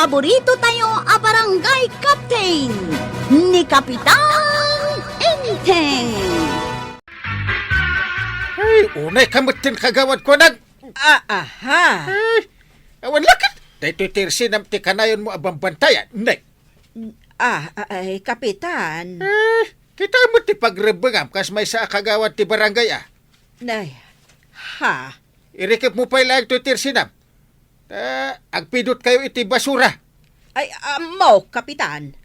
paborito tayo a barangay captain ni Kapitan Enteng. Ay, unay kamutin kagawad ko nag... Aha. Ay, awan lakit. Dahito tirsin ang tikanayon mo abang bantayan. Nay. Ay, Kapitan. Kita mo ti pagrebengam kas may sa kagawad ti barangay Nay, ha? Irikip mo pa ilang ito tirsinam. Agpidot kayo iti basura. Ay, mo, Kapitan.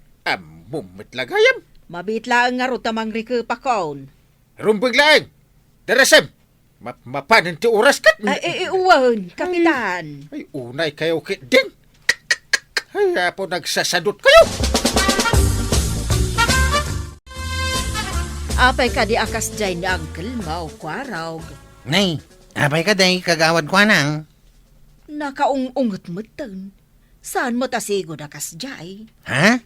Mumit lagayam. Mabitla nga ro tamang rikupakon. Rumbag laeng. Darasem. Mapanin ti oras kat. Ay, uwan, Kapitan. Ay, unay kayo kit din. Ay, apo nagsasadot kayo. Apay ka di akas jay ni Uncle Mau Kwarog. Nay, apay ka day, kagawad ko nang. Nakaung-ungot mo tan. Saan mo tasigod akas jay? Ha?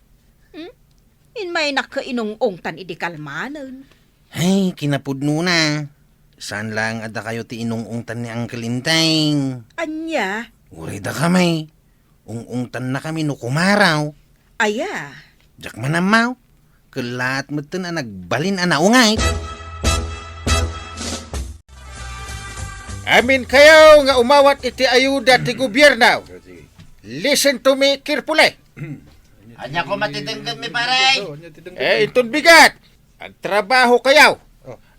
In may nakainong-ong tan idi kalmanan. Ay, kinapudno na. Saan lang ada kayo ti inungungtan ni Uncle Inteng? Anya? Uray da kamay. Ungungtan na kami no kumaraw. Aya. Jak manamaw. Kelat mo na nagbalin anaungay. Amin kayo nga umawat iti ayuda ti gobyerno. Listen to me carefully. Anya ko matitenggan mi paray. Itong bigat. Agtrabaho kayo.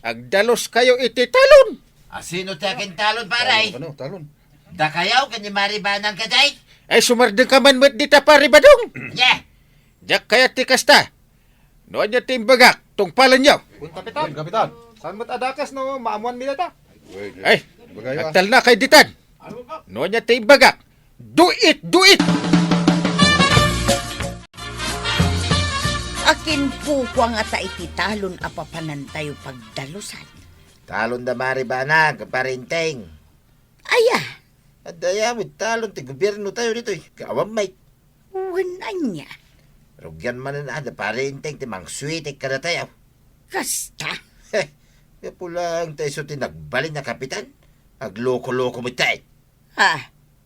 Agdalos kayo iti talon. Asino ti akin talon paray? Talon. Da kayaw kanya maribanang kaday? Sumardeng ka man mo't dita paribadong. Yeah. Jak kaya ti kasta. Noon niya timbagak, tungpalan niyo. Kapitan. Saan mo't adakas no maamuan mi ta? Ay, agtal na kay ditan. Noon niya timbagak. Do it! Akin po kwa nga ta iti talon apapanan tayo pagdalusan. Talon da maribanang kaparinteng. Aya, Adaya mo talon ti gobyerno tayo dito. Kawam may wanan niya. rugyan man na da parinteng ti mangsuitik kada tayo. Kasta. Kaya pulang tayo so tinagbalin na kapitan. Agloko-loko mo tayo.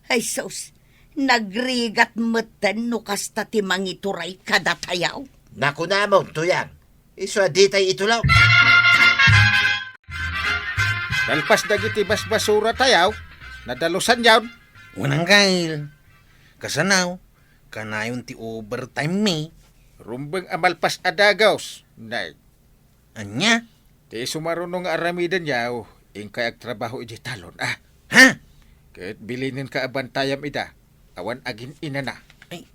Ay sus, nagrigat meten no kasta ti mangituray kada tayaw. Naku namon, tuyang. Iso aditay itulaw. Dalpas dagiti basura tayaw. Nadalusan yawn. Unang kail. Kasanaw. Kanayon ti overtime mi. Rumbeng amalpas adagaws. Nay, Anya? ti sumarunong nga aramidan yaw. Ingkay agtrabaho iti talon. Ha? Kahit bilinin ka abantayam ida. Awan agin ina na. Ay,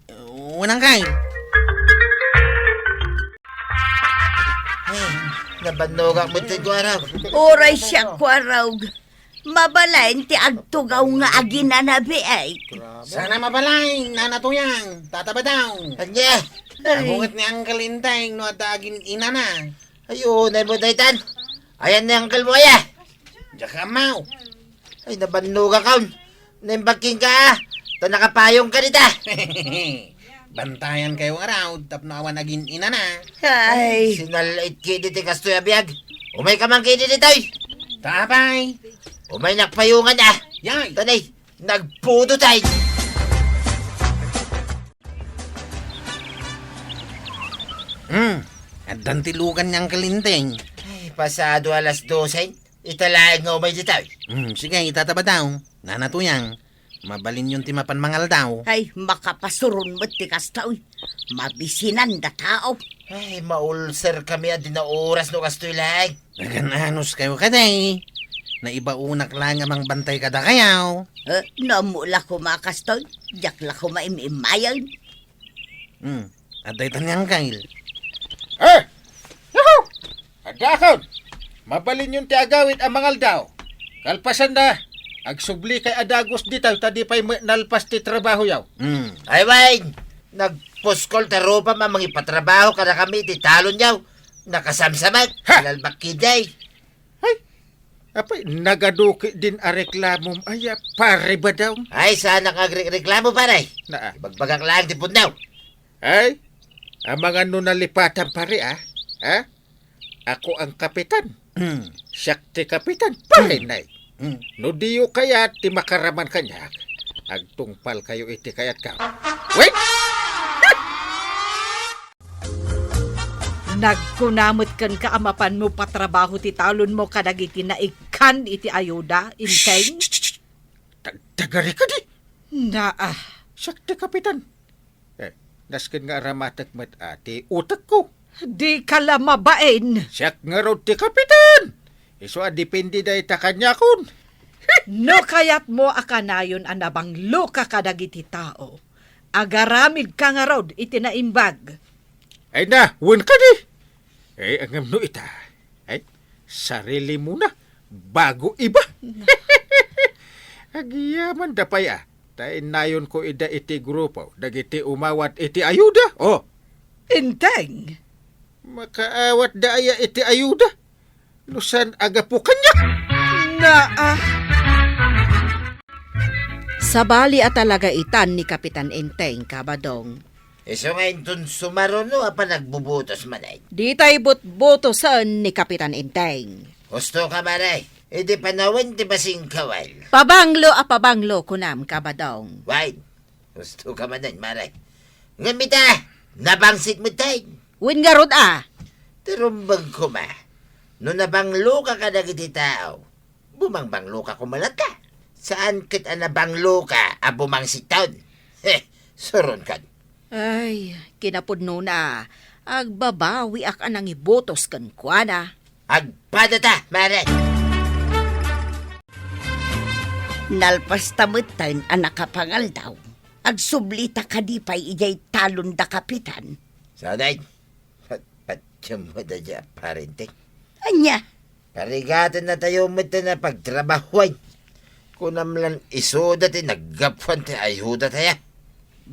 unang kail. Nabanogak mo ti guaraw. Oray siya kwarog. Mabalain ti agtugaw nga aginanabi ay. Sana mabalay, nanatuyang, tataba daw. Anya? Ahungat ni Uncle Inteng no at agin ina na. Ayun, ay mo daytan. Ayan na yung uncle mo ya. Diyak amaw. Ay, nabanogak ka. Naimbaking ka. Ta nakapayong ka dita. Bantayan kayo araw, tapno awan agin ina na. Ay, Sinalait ki diti kastoy abiyag. Umay ka man ki diti tayo. Tapay. Umay nakpayungan ah. Yay. Tanay, nagpudo tayo. At dantilukan niyang kalinteng. Ay, pasado alas 12. Italaag nga umay dito. Sige, itataba daw. Nanatuyang. Mabalin yung timapan mangal daw. ay makapasuron mo ti kasta uy. Mabisinan da tao. Ay, maulser kami at na oras no kastoy lang. Nagananos kayo kaday. Naibaunak lang amang bantay kada kayaw. Namula ko makastoy. Diyak la ko maimimayan. At daytan niyang kail. Yuhu! Adakon! Mabalin yung ti agawit ang mangal daw. Kalpasan na. Agsubli kay adagos ditaw. Tadi pa'y nalpas ti trabaho yaw. Ay, Wayne, nagpuskol tarupa mamang ipatrabaho ka na kami ti talon yaw. Nakasamsamat. Ha! Lalbak kiday. Apay, nagaduki din a reklamom. Ay, pare ba daw? Ay, sana kang reklamo paray. Na, Bagbagak lang ti pundaw. ay, ang mga nunalipatan pare Ha? Ako ang kapitan. Siyak ti kapitan. Pare, nay. No diyo kaya ti makaraman kanya. agtungpal kayo iti kayat ka. Wait! Nagkunamot kan kaamapan mo patrabaho ti talon mo kadagiti na ikan iti ayuda, inteng? Tagari ka di! Na Sakti, Kapitan. Naskin nga ramatak mat ati utak ko. di ka lamabain. Siyak nga raw ti Kapitan. Iso depende da ita kanya kun. No kayat mo akanayon anabang luka kadagiti tao. Agaramid ka nga rod iti naimbag. Ay na, wun ka di. Ay, angam no ita. Ay, sarili mo na. Bago iba. Agiyaman dapay Tay nayon ko ida iti grupo. Dagiti umawat iti ayuda. Oh, Inteng? makaawat daya iti ayuda. Nusan agapo kanya. Na Sabali at talaga itan ni Kapitan Inteng, Kabadong. Iso nga intun sumaro no, apa nagbubutos manay. Di tayo butbutosan ni Kapitan Inteng. Gusto ka maray, edi panawan ti basing kawal. Pabanglo kunam, Kabadong. Wine, gusto ka manan maray. Ngamita, nabangsit mo tayo. Win nga rod Terumbang ko ma. No nabanglo ka kadagiti tao, bumangbanglo ka kumalat ka. Saan kit anabanglo ka, abumangsit taon? Suron ka. Ay, kinapudno na. Agbabawi ak anang ibotos kan kuana. Agpadata, maray. Nalpas tamutan ang nakapangal daw. Agsublita ka di pa'y ijay talon da Kapitan. Sanay, patsyam mo da dya, parenting. Anya, Parigatan na tayo mo na pagtrabahuan. Kunam lang isoda ti naggapwan ti ayuda tayo.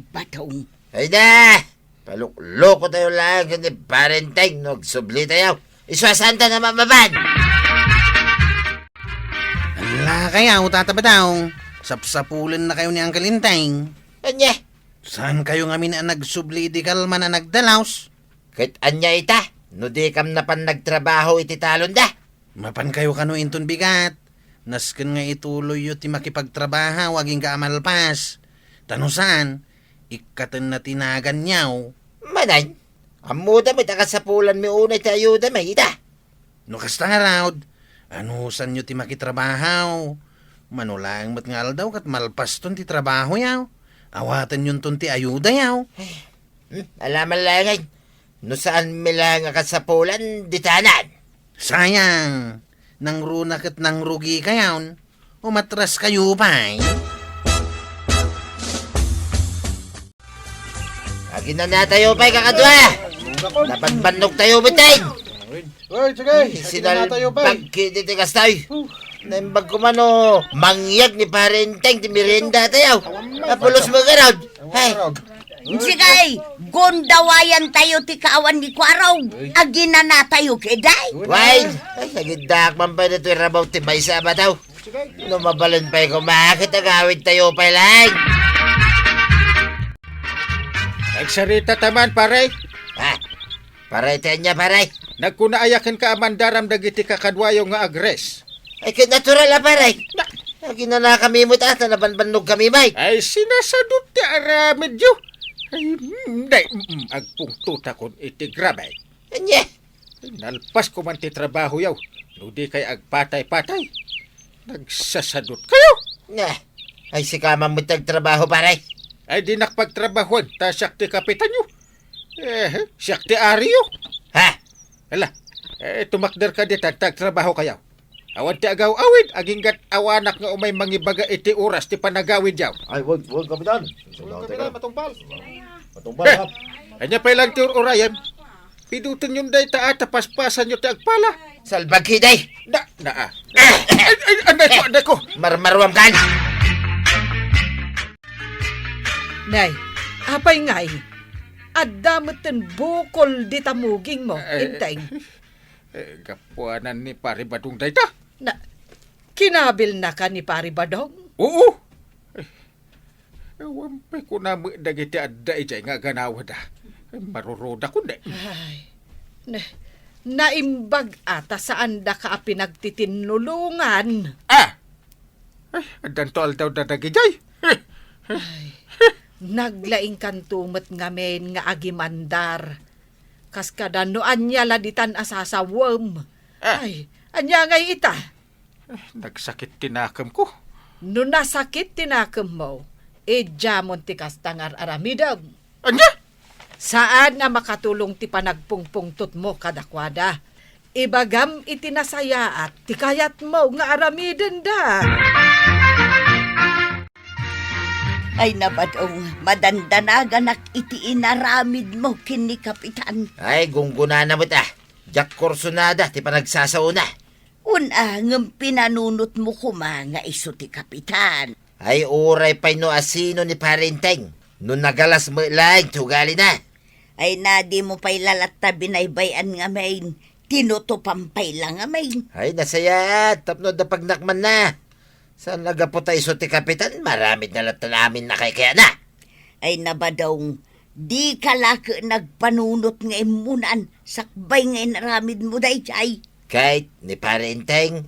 batong. Ay na! Palukloko tayo lang kundi parenteng nagsubli tayo. Iswasanta na mamaban! Ala kayaw, tatabataw. Sapsapulan na kayo ni Uncle Inteng. Anya? Saan kayo ngamin ang nagsubli di kalman na nagdalaws? Kahit anya ita, no di kam na pan nagtrabaho iti talon da. Mapan kayo kano inton bigat. Nasken nga ituloy yu ti makipagtrabaha, waging ka amalpas. Tanusan, ikatan na tinagan niyaw. Manay, amuda may takasapulan mi unay ti ayuda may ita. No kasta harawd, anusan yu ti makitrabahaw. Manulang mat ngal daw kat malpas ton ti trabaho yaw. Awatan yun ton ti ayuda yaw. Alaman lang ay, no saan mi lang kasapulan ditanan. Sayang, nang runak at nang rugi kayaw. Umatras kayo pa. Agin na tayo pa'y kakadwa. Napagbanok tayo bitay. Uy, sige. Sinal Tayo pa. pagkititikas tayo. Naimbag ko man o, mangyag ni parenteng ti mirenda tayo. Napulos mo garod. Hay, Sigay, gondawayan tayo ti kaawan ni Kwaraw. Agina na tayo keday. wine. Ay, nagidak man pa nito rabaw ti may sama daw. No mabalon pa'y kumakit agawid tayo pa'y lang. Nagsarita taman, pare. Ha, paray tayo niya paray. Nagkunaayakan ka amandaram dagiti kakadwayo nga agres. Ay, natural na paray. Agin na kami mo ta, nabanbanog kami may. Ay sinasadot ti aramid yu. Ay, day, agpungtuta kon iti grabay. Anya, Ay, nalpas ko man ti trabaho yaw. Nudi kay agpatay-patay. Nagsasadot kayo. nga. Ay, si kama mo tagtrabaho paray. Ay di nakpagtrabahuan, ta siyak ti kapitan yu. Siyak ti ariyo. Ha, Ala, tumakder ka di tagtrabaho kayaw. Awan ti agaw-awid, aginggat awanak nga umay mangibaga iti oras ti panagawid yaw. Ay, wag, Kapitan. Kapitan, matumpal. Matumpal, Eh, ha? anya pa ilang ti urayan. Pidutin yung day ta paspasan nyo ti agpala. salbaghiday. Anday ko. Marmarwam kan. Nay, apay ngay. Addamutan bukol di tamuging mo, Inteng. Kapuanan ni pari badung day ta. Na, kinabil na ka ni Pari Badong? Oo. Wampay ko na dagiti adda ijay nga ganawa da. Maruroda ko na. Ay, naimbag ata saan da ka pinagtitinulungan. Ay, adan to aldaw da dagijay. Naglaing kantumet ngamen nga agimandar. Kas kadano anya laditan asasawem. Ay, anya ngay ita. Nagsakit tinakam ko. No nasakit tinakam mo, jamon ti kastangar aramidam. Anya? Saan na makatulong ti panagpungpungtot mo kadakwada? Ibagam itinasaya at ti kayat mo nga aramiden da. Ay nabadong madandanagan iti inaramid mo kini Kapitan. Ay, gungguna na mo ta. Jack Corsonada, ti panagsasauna. Una ng pinanunot mo kuma nga iso ti Kapitan. Ay, uray pa'y no asino ni Parenteng. No nagalas mo lang, tugali na. Ay nadi mo pa'y lalata binaybayan nga main. Tinutupampay lang nga main. Ay, nasaya. Tapno da pagnakman na. Saan nagapo tayo so ti Kapitan? Maramid na lata namin na kaya na. Ay nabadong di kalaki nagpanunot nga imunan. Sakbay nga inaramid mo day chay. Kahit ni Parenteng,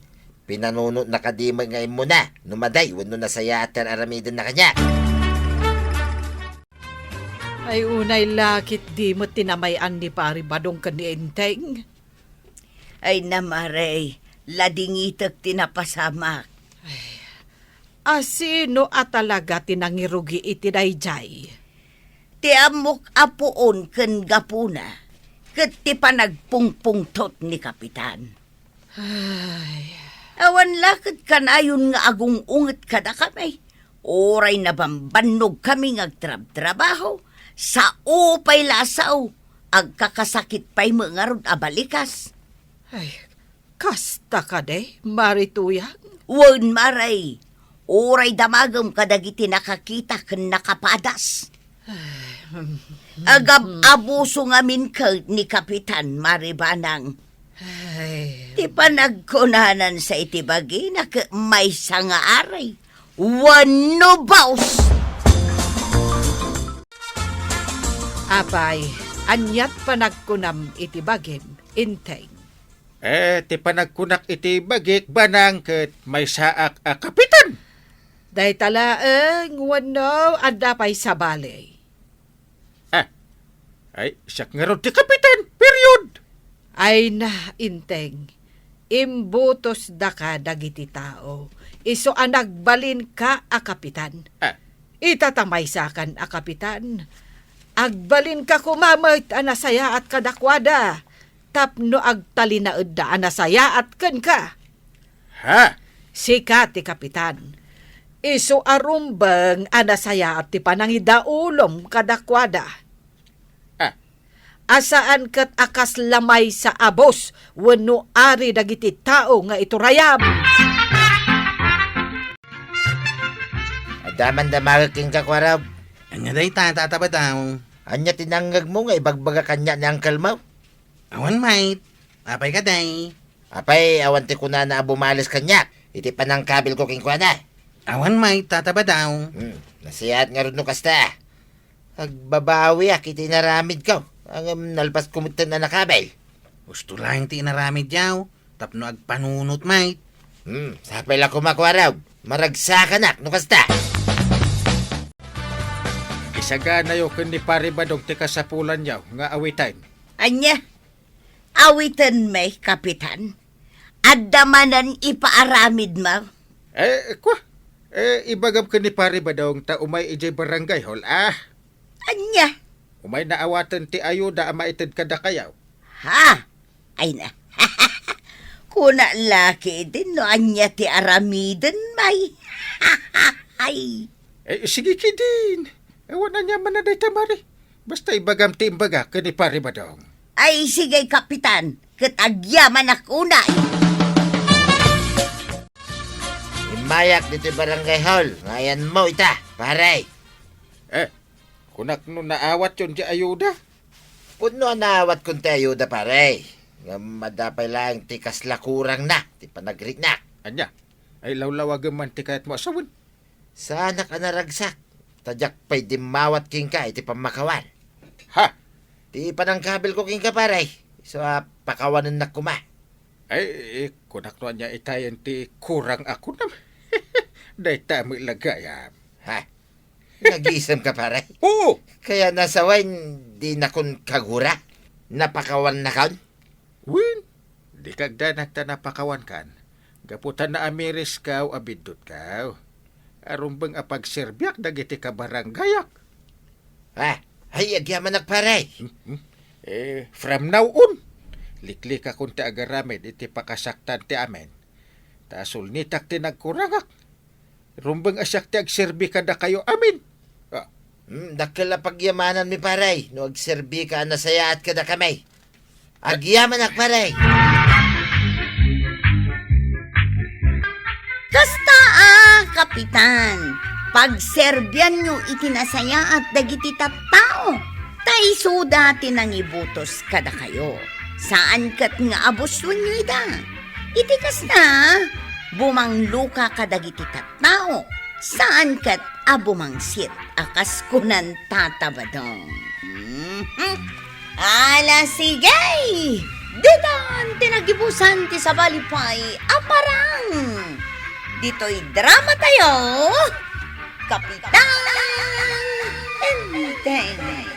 pinanunot na kadimay ngayon mo na. Numaday, wano nasaya at aramidin na kanya. Ay unay lakit di mo tinamayan ni pari badong kanienteng. Ay namaray, ladingitak tinapasamak. Asino at talaga tinangirugi iti dayjay? Ti amok apuon ken gapuna. Ket ti panagpungpungtot ni Kapitan. Awan lakad kanayon nga agong unget kada kami. Oray na bambanog kami ngagtrab-trabaho. Sa upay lasaw. Agkakasakit pa'y mga rod abalikas. Ay, kasta ka de, marituyang. Wan maray. Oray damagam kadagiti nakakita ken nakapadas. Agab-abuso ngamin ka ni Kapitan Maribanang. Ay, Ti panagkunanan sa itibagi na may sanga aray. Wano baus! abay, anyat panagkunam iti bagim, inteng. Ti panagkunak iti bagik banang ket may saak a Kapitan. Day talaeng wano adda pa'y sa balay. Ay, siyak nga ron ti Kapitan. Period. Ay na, inteng, imbutos da ka dagiti tao. Iso anagbalin ka a kapitan. Itatamay sakan a kapitan. Agbalin ka kumamait anasaya at kadakwada. Tapno agtalinaed da anasaya at ken ka. Ha? Sika ti kapitan. Iso arumbang anasaya at ti panangidaulom kadakwada. Asaan kat akas lamay sa abos wenno ari dagiti tao nga iturayam. Adaman damagaking kakwaraw. Anya day tatataba daw. Anya tinanggag mo nga ibagbaga kanya ni Uncle Mau. Awan mate. Apay ka day. Apay, awan ti kuna na bumalis kanya. Iti panang kabil ko king na. Awan mate tataba daw. Nasiyat nga rin no kasta. Agbabawi iti naramid ko. Ang nalpas kumitan na nakabay. Gusto lang ti inaramid yaw. Tapno agpanunot mate. Sapay lang kumakwaraw. Maragsakan no kasta. Isaga na yo ken ni pare badong ti kasapulan yaw nga awitan. Anya, awitan may Kapitan. Adamanan ipaaramid mo. Ibagam ken ni pare badong ta umay ijay barangay hall. Anya, Umay naawatan ti ayuda ama ited kada kayaw. ha? Ay na. Kuna laki din no anya ti aramiden may. Ay. Sige kidin. Ewan na niya man na day tamari. Basta ibagam ti imbaga ken ni pare badong. Ay sige Kapitan, katagyaman akuna. Imayak dito barangay hall. Ngayon mo ita, paray. Kunak no naawat yun di ayuda. Puno naawat kung tayo da paray. Nga madapay lang ti kaslakurang na. Ti panagrik na. Anya, ay lawlawag man ti kayat mo asawan. Sana ka naragsak. Tadyak pa'y dimawat king ka iti pamakawan. Ha? Ti panangkabil ko king ka paray. So pakawanan na kuma. Ay, kunak no niya itayan ti kurang ako nam. Day tamo ilagayam. Ha? Nag-iisam ka, paray. Oo. Kaya nasa wine, di na kun kagura. Napakawan na kaon. Win, di kagda nagtanapakawan kan. Gaputan na amiris kaw abidot kaw. Arumbang apagserbiak dagiti ka baranggayak. Ay, agyaman nagparay. From now on, likli ka kung ti agaramid iti pakasaktan ti amen. Tasul nitak ti nagkurangak. Rumbang asyak ti agserbi ka da kayo amin. Dakala pagyamanan mi paray. No agserbi ka na sayaat ka da kamay. Agyaman nagparay. Kasta kapitan, pagserbyan nyo itinasaya at dagiti tattao, taiso dati nang ibutos kada kayo. Saan kat nga abos nyo ita? Iti kasta, bumangluka kadagiti tattao, saan kat abumangsit akas kunan tatabadong. Ala sigay! Ditan tinagibusan ti sabalipay aparang! Dito'y drama tayo, Kapitan Enteng.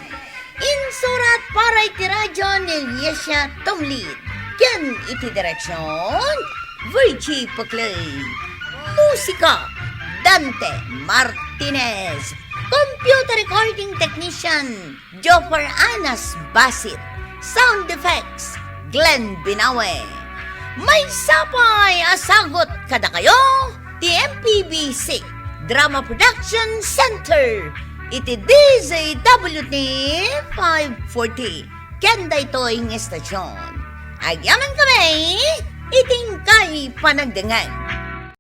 Insurat para iti radyo ni Yesha Tumlid. Yan iti direksyon, Virgie Paclay. Musika, Dante Martinez. Computer recording technician, Joffer Anas Basit. Sound effects, Glenn Binawe. May sapay asagot kada kayo, TMPBC Drama Production Center. Iti DZWT 540. Kenda ito'y estasyon. Agyaman kami, iting kay panagdangan.